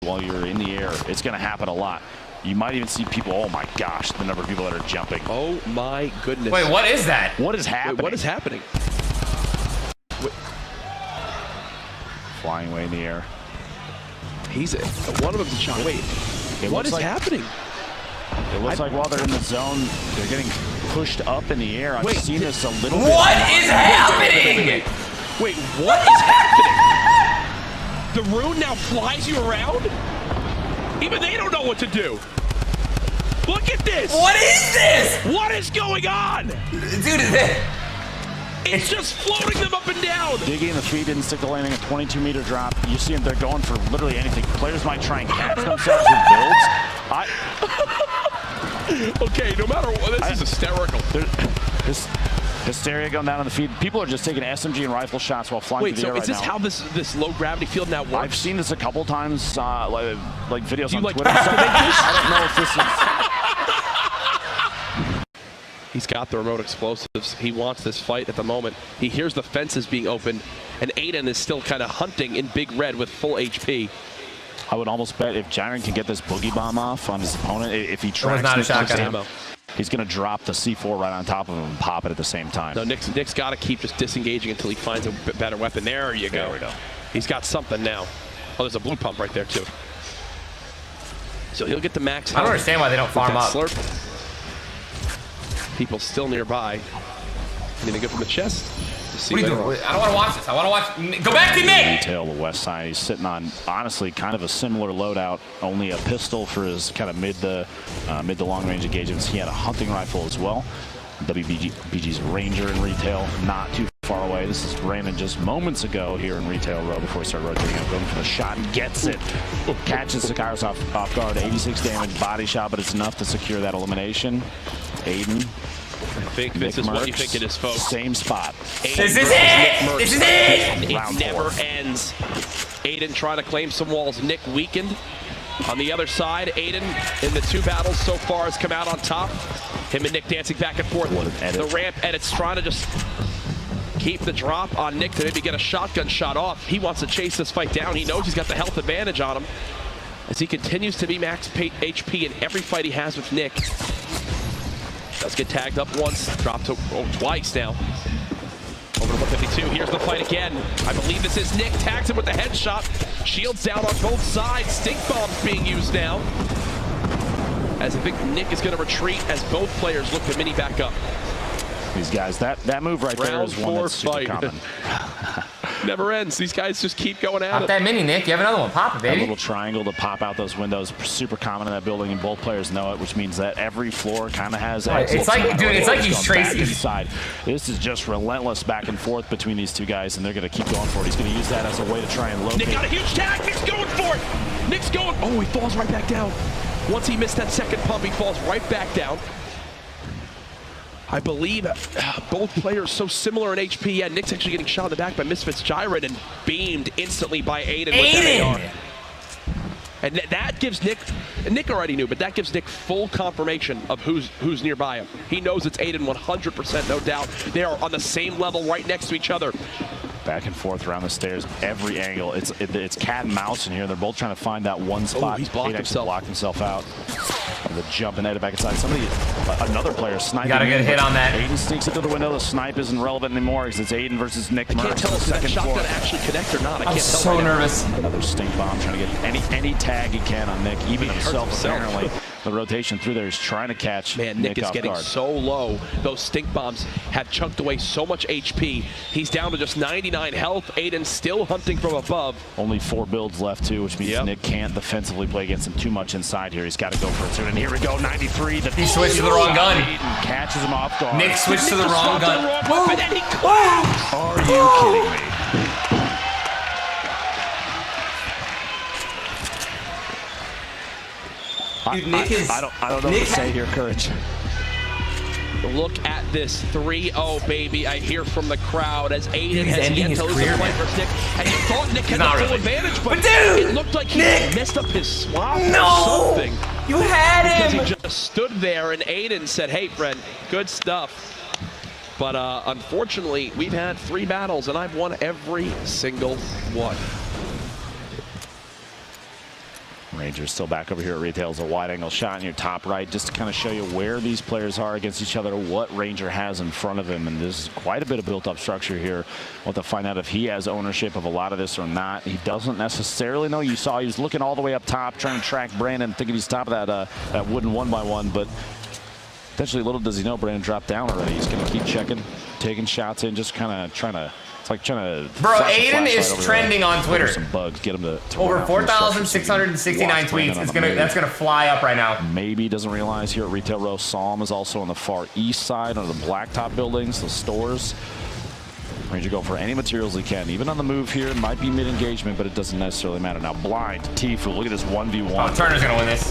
while you're in the air. It's going to happen a lot. You might even see people, oh my gosh, the number of people that are jumping. Oh my goodness. Wait, what is that? What is happening? Wait, what is happening? Wait. Flying away in the air. One of them's a shot. Wait, what is happening? It looks like while they're in the zone, they're getting pushed up in the air. I've seen this a little bit. What is happening? Wait, what is happening? The rune now flies you around? Even they don't know what to do. Look at this. What is this? What is going on? Dude, it's just floating them up and down. Digging the feet didn't stick the landing, a 22-meter drop. You see them, they're going for literally anything. Players might try and catch themselves with builds. Okay, no matter what, this is hysterical. This hysteria going down on the feed. People are just taking SMG and rifle shots while flying through the air right now. Wait, so is this how this low gravity field now works? I've seen this a couple times, like videos on like Twitter. I don't know if this is... He's got the remote explosives. He wants this fight at the moment. He hears the fences being opened, and Aiden is still kind of hunting in Big Red with full HP. I would almost bet if Jiren can get this boogie bomb off on his opponent, if he tracks not a Nick shotgun ammo, he's going to drop the C4 right on top of him and pop it at the same time. No, Nick's got to keep just disengaging until he finds a better weapon. There you go. There we go. He's got something now. Oh, there's a blue pump right there, too. So he'll get the max health. I don't understand why they don't farm up. Slurp. People still nearby. Anything good from the chest? What are you doing? I don't want to watch this. I want to watch. Go back to Nick! Retail, the west side. He's sitting on, honestly, kind of a similar loadout. Only a pistol for his kind of mid to long range engagements. He had a hunting rifle as well. WBG's Ranger in retail, not too far away. This is Raymond just moments ago here in retail row before he started rotating up, going for the shot and gets it. Catches Sakaros off guard. 86 damage body shot, but it's enough to secure that elimination. Aiden. I think this is what you think it is, folks. Same spot. This is it! This is it! It never ends. Aiden trying to claim some walls. Nick weakened. On the other side, Aiden in the 2 battles so far has come out on top. Him and Nick dancing back and forth. The ramp edits trying to just keep the drop on Nick to maybe get a shotgun shot off. He wants to chase this fight down. He knows he's got the health advantage on him as he continues to be max HP in every fight he has with Nick. Does get tagged up once, dropped to twice now. Over to 152, here's the fight again. I believe this is Nick, tags him with the headshot. Shields down on both sides, stink bombs being used now. As I think Nick is gonna retreat as both players look to mini back up. These guys, that move right there is one that's super common. Never ends. These guys just keep going at it. Pop that mini, Nick. You have another one. Pop it, baby. That little triangle to pop out those windows, super common in that building, and both players know it, which means that every floor kind of has. It's like, dude, it's like he's tracing. Inside. This is just relentless back and forth between these two guys, and they're going to keep going for it. He's going to use that as a way to try and locate. Nick got a huge tag. Nick's going for it. Nick's going. Oh, he falls right back down. Once he missed that second pump, he falls right back down. I believe both players so similar in HP. Yeah, Nick's actually getting shot in the back by Misfits Jiren and beamed instantly by Aiden with that AR. And that gives Nick, Nick already knew, but that gives Nick full confirmation of who's nearby him. He knows it's Aiden 100%, no doubt. They are on the same level right next to each other. Back and forth around the stairs, every angle. It's cat and mouse in here. They're both trying to find that one spot. Oh, he's blocked himself. Blocked himself out. The jump and headed back inside. Another player sniping. Got a good hit on that. Aiden sneaks into the window. The snipe isn't relevant anymore because it's Aiden versus nickmercs. I can't tell if that shot gonna actually connect or not. I can't tell. So nervous. Another stink bomb trying to get any tag he can on Nick, even himself apparently. The rotation through there is trying to catch Nick is getting guard. so low. Those stink bombs have chunked away so much HP. He's down to just 99 health. Aiden still hunting from above. Only 4 builds left too, which means Nick can't defensively play against him too much inside here. He's got to go for it soon. And here we go, 93. He switched to the wrong gun. Aiden catches him off guard. Nick switched to the wrong gun. Are you kidding me? Dude, Nick is... I don't know what to say here, Courage. Look at this 3-0, baby. I hear from the crowd as Aiden He's has yet to lose a fight versus Nick. And you thought Nick had the full advantage, but it looked like he messed up his swap or something. You had him! Because he just stood there and Aiden said, hey, friend, good stuff. But unfortunately, we've had 3 battles and I've won every single one. Ranger's still back over here at retail. It's a wide angle shot in your top right, just to kind of show you where these players are against each other, what Ranger has in front of him. And there's quite a bit of built up structure here. We'll have to find out if he has ownership of a lot of this or not. He doesn't necessarily know. You saw he was looking all the way up top, trying to track Brandon, thinking he's top of that wooden 1x1, but potentially little does he know Brandon dropped down already. He's going to keep checking, taking shots in, just kind of trying to. It's like trying to. Bro, Aiden is trending on Twitter. Some bugs, get him to over 4,669 tweets. That's gonna fly up right now. Maybe doesn't realize here at Retail Row, Psalm is also on the far east side under the blacktop buildings, the stores. Ranger go for any materials he can, even on the move here. Might be mid-engagement, but it doesn't necessarily matter. Now blind tfue. Look at this 1v1. Oh, Turner's gonna win this.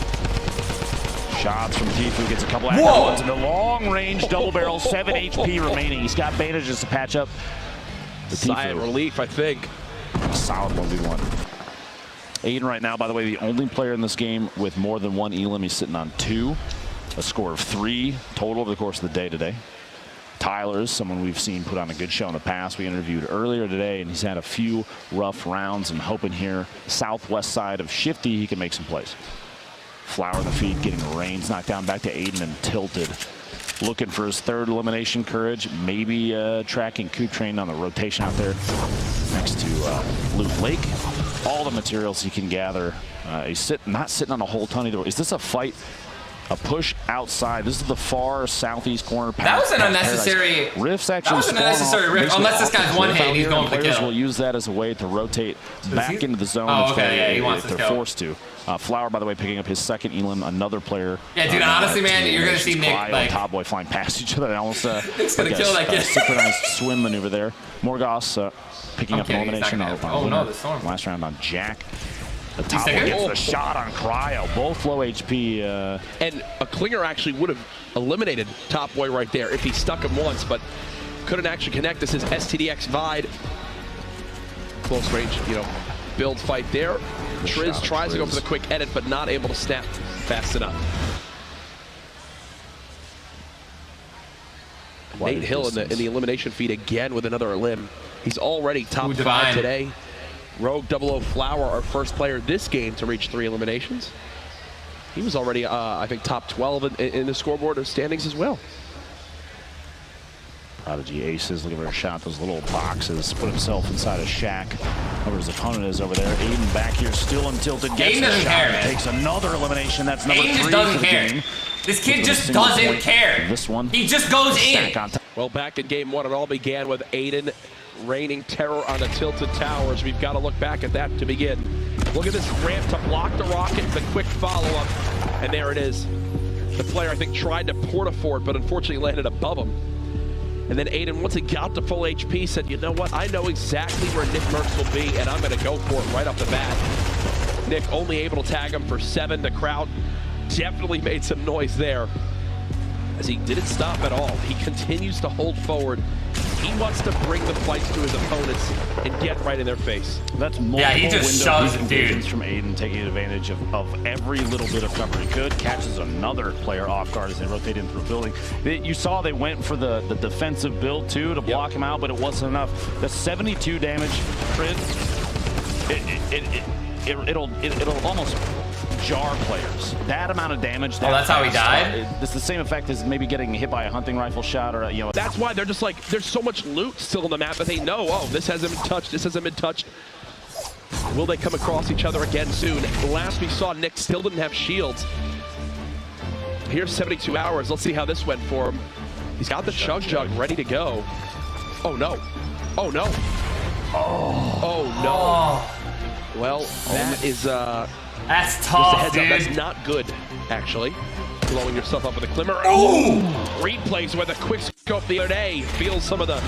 Shots from tfue, gets a couple active ones in the long range double barrel, 7 HP remaining. He's got bandages to patch up. Sigh of relief, I think. Solid 1v1. Aiden right now, by the way, the only player in this game with more than 1 elim. He's sitting on 2. A score of 3 total over the course of the day today. Tyler is someone we've seen put on a good show in the past. We interviewed earlier today, and he's had a few rough rounds. I'm hoping here, southwest side of Shifty, he can make some plays. Flower in the feed, getting reins knocked down back to Aiden and tilted. Looking for his 3rd elimination, Courage. Maybe tracking Coop Train on the rotation out there next to Loot Lake. All the materials he can gather. He's not sitting on a whole ton either. Is this a fight? A push outside. This is the far southeast corner. That was an unnecessary. Rift's actually. That was an unnecessary rift. Unless this guy's one hit, he's going for the kill. Will use that as a way to rotate back into the zone. Oh, okay, yeah, he wants if they're forced to. Flower, by the way, picking up his 2nd elim. Another player. Yeah, dude. Honestly, man, you're gonna see Nick like Top Boy flying past each other. Almost Nick's gonna kill that kid. Synchronized swim maneuver there. Morgoth picking up an elimination. Oh no, the storm. Last round on Jack. The top one gets the shot on Cryo. Both low HP. And a Klinger actually would have eliminated Top Boy right there if he stuck him once, but couldn't actually connect. This is STDX Vide. Close range, build fight there. Triz tries to go for the quick edit, but not able to snap fast enough. Nate Hill in the elimination feed again with another elim. He's already top 5 today. Rogue 00 Flower, our first player this game to reach 3 eliminations. He was already, I think, top 12 in the scoreboard of standings as well. Prodigy Aces looking for a shot. Those little boxes. Put himself inside a shack. Whoever his opponent is over there. Aiden back here, still untilted. Aiden doesn't care, man. Takes another elimination. That's number 3 Aiden just doesn't for the care. game. This kid just doesn't care. This one. He just goes in. Well, back in game 1, it all began with Aiden raining terror on the tilted towers. We've got to look back at that to begin. Look at this ramp to block the rocket, the quick follow-up, and there it is. The player, I think, tried to porta-fort, but unfortunately landed above him. And then Aiden, once he got to full HP, said, you know what, I know exactly where nickmercs will be, and I'm going to go for it right off the bat. Nick only able to tag him for 7. The crowd definitely made some noise there, as he didn't stop at all. He continues to hold forward. He wants to bring the fights to his opponents and get right in their face. That's multiple he just shoves it, dude. From Aiden, taking advantage of every little bit of cover he could. Catches another player off guard as they rotate in through a building. You saw they went for the defensive build too to block him out, but it wasn't enough. The 72 damage, it'll almost jar players. That amount of damage. That's how he died? It's the same effect as maybe getting hit by a hunting rifle shot or, That's why they're just like, there's so much loot still on the map that they know, oh, this hasn't been touched, this hasn't been touched. Will they come across each other again soon? Last we saw, Nick still didn't have shields. Here's 72 hours. Let's see how this went for him. He's got the chug jug ready to go. Oh, no. Oh, no. Oh, no. Well, that is... That's tough, dude. That's not good, actually. Blowing yourself up with a Glimmer. Oh! Replays with a quick scope the other day. Feels some of the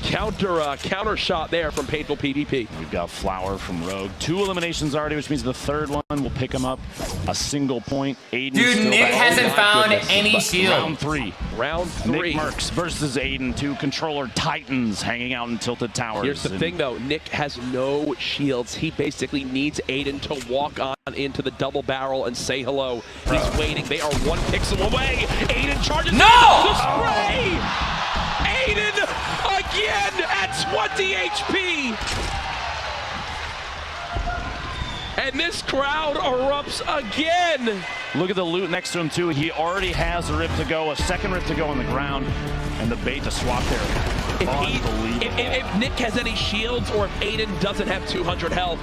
counter shot there from Painful PvP. We've got Flower from Rogue. 2 eliminations already, which means the 3rd one will pick him up a single point. Aiden dude, Nick hasn't found any shield. Round 3. Round 3. Nickmercs versus Aiden. 2 controller titans hanging out in tilted towers. Here's the thing, though. Nick has no shields. He basically needs Aiden to walk on into the double barrel and say hello. He's waiting. They are 1 pixel away. Aiden charges. No! The spray! Aiden again at 20 HP. And this crowd erupts again. Look at the loot next to him, too. He already has a rip to go, a second rip to go on the ground, and the bait to swap there. Unbelievable. If Nick has any shields or if Aiden doesn't have 200 health,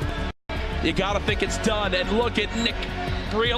you got to think it's done. And look at Nick real.